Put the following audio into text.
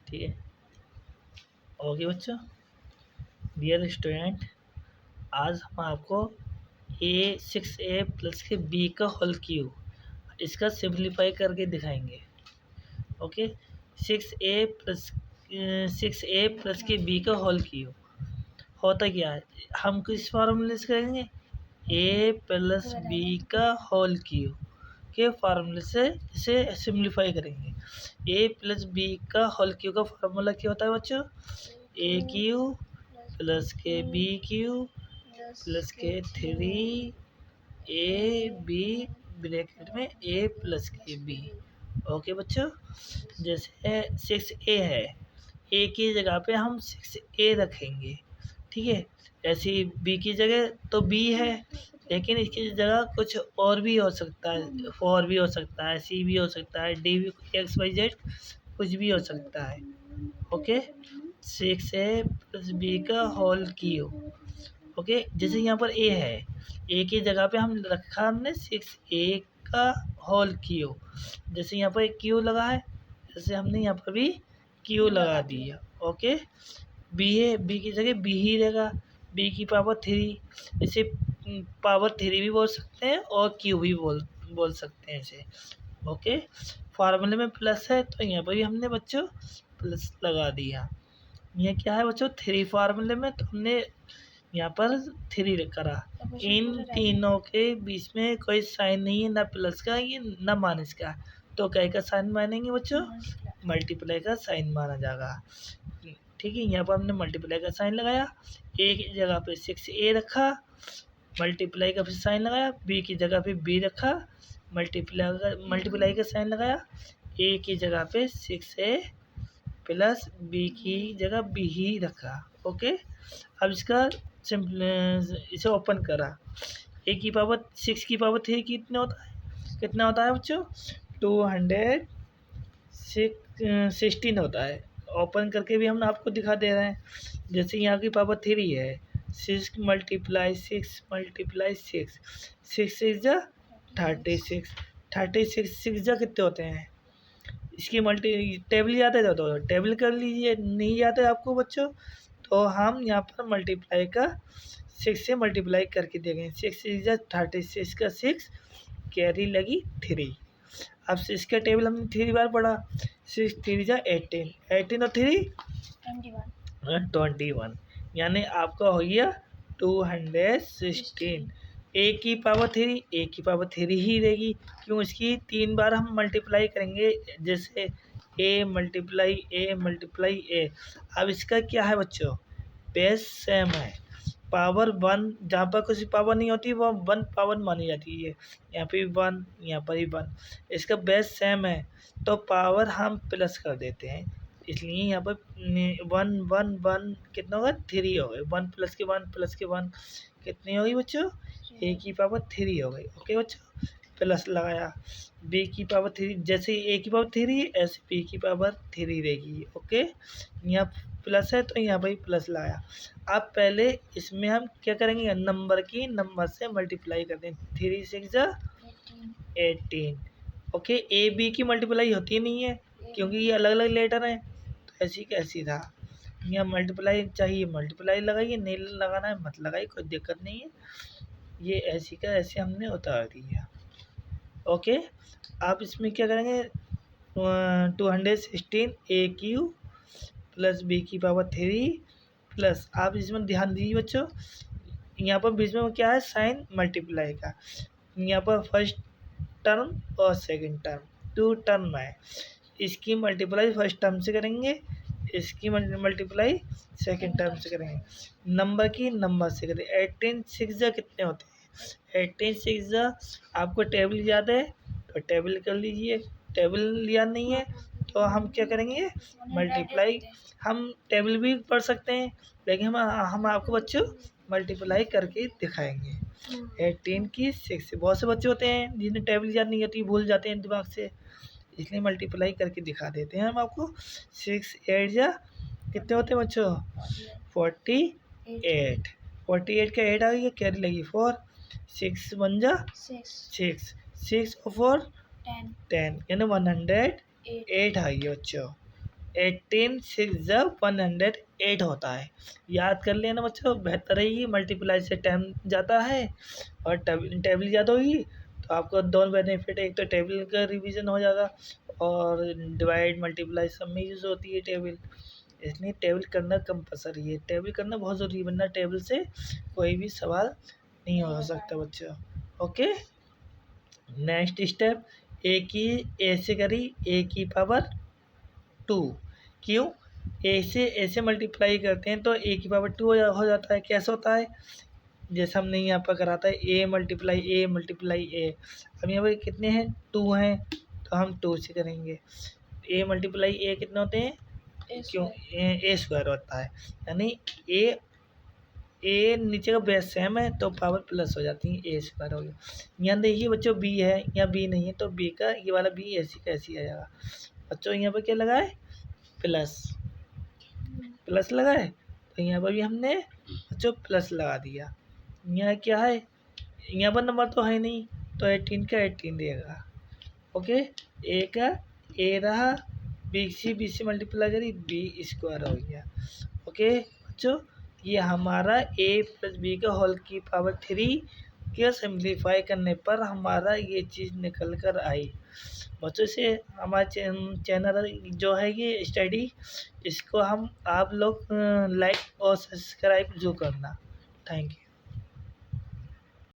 ठीक है। ओके बच्चों, डियर स्टूडेंट, आज हम आपको A6A+ के B का होल क्यूब इसका सिंप्लीफाई करके दिखाएंगे। ओके, 6A+ के B का होल क्यूब होता क्या है, हम किस फार्मूले से करेंगे? A+B का होल क्यूब के फार्मूले से इसे सिंप्लीफाई करेंगे। A+B का होल क्यूब का फार्मूला क्या होता है बच्चों? A क्यूब प्लस के B क्यूब प्लस के 3AB ब्रैकेट में A+KB। ओके बच्चों, जैसे 6A है, A की जगह पे हम 6A रखेंगे, ठीक है। ऐसी B की जगह तो B है, लेकिन इसकी जगह कुछ और भी हो सकता है, 4 भी हो सकता है, C भी हो सकता है, D भी, XYZ कुछ भी हो सकता है। ओके, 6A+B का होल क्यूब। ओके, जैसे यहाँ पर A है, A की जगह पे हम रखा हमने 6A का होल क्यूब। जैसे यहाँ पर एक क्यू लगा है, जैसे हमने यहाँ पर भी क्यू लगा दिया। ओके, B है, B की जगह B ही रहेगा, B की पावर 3। इसे पावर 3 भी बोल सकते हैं और क्यू भी बोल सकते हैं इसे। ओके, फार्मूले में प्लस है तो यहाँ पर भी हमने बच्चों प्लस लगा दिया। ये क्या है बच्चों? 3 फार्मूले में, तो हमने यहाँ पर 3 करा। इन तीनों के बीच में कोई साइन नहीं है, ना प्लस का ये ना माइनस का, तो क्या का साइन मानेंगे बच्चों? मल्टीप्लाई का साइन माना जाएगा। ठीक है, यहाँ पर हमने मल्टीप्लाई का साइन लगाया, A की जगह पे 6A रखा, मल्टीप्लाई का फिर साइन लगाया, B की जगह पे B रखा, मल्टीप्लाई का साइन लगाया, A की जगह पे 6A प्लस B की जगह B ही रखा। ओके, अब इसका सिंपल इसे ओपन करा। A की पावर 6 की पावर 3 कितना होता है बच्चों? 216 होता है। ओपन करके भी हम आपको दिखा दे रहे हैं। जैसे यहाँ की पावर 3 है, 6 मल्टीप्लाई 6 मल्टीप्लाई 6, 6 6 जा 36, 36 6 जा कितने होते हैं? इसकी मल्टी टेबल याद है तो टेबल कर लीजिए, नहीं याद है आपको बच्चों तो हम यहाँ पर मल्टीप्लाई का 6 से मल्टीप्लाई करके देखें। 6 6 जा 36 का 6 कैरी लगी 3। अब इसका टेबल हमने 3 बार पढ़ा। 6 3 जा 18, 18 और 3 21, यानी आपका हो गया 216। A की पावर 3, A की पावर 3 ही रहेगी, क्यों? इसकी 3 बार हम मल्टीप्लाई करेंगे, जैसे A मल्टीप्लाई A। अब इसका क्या है बच्चों? बेस सेम है। पावर 1 जहाँ पर कुछ पावर नहीं होती वो 1 पावर मानी जाती है। यहाँ पे भी 1, यहाँ पर भी 1। इसका बेस सेम है तो पावर हम प्लस कर देते हैं, इसलिए यहाँ पर 1 1 1 कितना होगा? 3 हो गए। 1 प्लस के 1 प्लस के 1 कितनी होगी बच्चों? A की पावर 3 हो गई। ओके बच्चों, प्लस लगाया। B की पावर 3, जैसे A की पावर 3 ऐसे B की पावर 3 रहेगी। ओके, यहाँ प्लस है तो यहाँ पर प्लस लगाया। अब पहले इसमें हम क्या करेंगे? नंबर से मल्टीप्लाई करते हैं। 3 6 जा 18। ओके, A B की मल्टीप्लाई होती नहीं है क्योंकि ये अलग अलग लेटर हैं, तो ऐसी कैसी था? यहाँ मल्टीप्लाई चाहिए मल्टीप्लाई लगाइए, नहीं लगाना है मत लगाइए, कोई दिक्कत नहीं है। ये ऐसी का ऐसे हमने उतार दिया। ओके, आप इसमें क्या करेंगे? 216 A क्यू प्लस B की पावर 3 प्लस, आप इसमें ध्यान दीजिए बच्चों, यहाँ पर बीच में क्या है? साइन मल्टीप्लाई का। यहाँ पर फर्स्ट टर्म और सेकंड टर्म 2 टर्म है, इसकी मल्टीप्लाई फर्स्ट टर्म से करेंगे, इसकी मल्टीप्लाई सेकंड टर्म से करेंगे। नंबर की नंबर से करें। 18 6 जा कितने होते हैं? 18 6 जा, आपको टेबल याद है तो टेबल कर लीजिए, टेबल याद नहीं है तो हम क्या करेंगे? मल्टीप्लाई। हम टेबल भी पढ़ सकते हैं, लेकिन हम आपको बच्चों मल्टीप्लाई करके दिखाएंगे। 18 की 6 से, बहुत से बच्चे होते हैं जिन्हें टेबल याद नहीं होती, भूल जाते हैं दिमाग से, इसलिए मल्टीप्लाई करके दिखा देते हैं हम आपको। 6 8 जा कितने होते हैं बच्चों? 48। 48 का 8 आ गया, कैरी लगी 4। 6 1 जा 6, 6 और 4 10, यानी 108 आ गया बच्चों। 18 6 जब 108 होता है। याद कर लेना बच्चों, बेहतर रहेगी, मल्टीप्लाई से टाइम जाता है और टेबल याद होगी तो आपको दोनों बेनिफिट, एक तो टेबल का रिवीजन हो जाएगा और डिवाइड मल्टीप्लाई सब में यूज़ होती है टेबल, इसलिए टेबल करना कंपलसरी है, टेबल करना बहुत ज़रूरी है, वरना टेबल से कोई भी सवाल नहीं हो सकता बच्चों। ओके, नेक्स्ट स्टेप, ए की ए से करी ए की पावर 2, क्यों, ए से मल्टीप्लाई करते हैं तो ए की पावर 2 हो जाता है। कैसे होता है, जैसे हमने यहाँ पर करा था ए मल्टीप्लाई ए, अब यहाँ पर कितने हैं, 2 हैं, तो हम 2 से करेंगे। ए मल्टीप्लाई ए कितने होते हैं, क्यों, ए स्क्वायर होता है, यानी ए नीचे का बेस सेम है तो पावर प्लस हो जाती है, ए स्क्वायर हो गया। यहाँ देखिए बच्चों बी है, यहाँ बी नहीं है तो बी का ये वाला बी ऐसी का ऐसी आ जाएगा। बच्चों यहाँ पर क्या लगा है, प्लस लगा है, तो यहाँ पर भी हमने बच्चों प्लस लगा दिया। यहाँ क्या है, यहाँ पर नंबर तो है नहीं तो 18 का 18 देगा। ओके, ए का ए रहा, बी से मल्टीप्लाई करी बी स्क्वायर हो गया। ओके बच्चों, ये हमारा ए प्लस बी का होल की पावर 3 के सिंप्लीफाई करने पर हमारा ये चीज़ निकल कर आई। बच्चों से हमारे चैनल जो है ये स्टडी, इसको हम आप लोग लाइक और सब्सक्राइब जो करना। Thank you.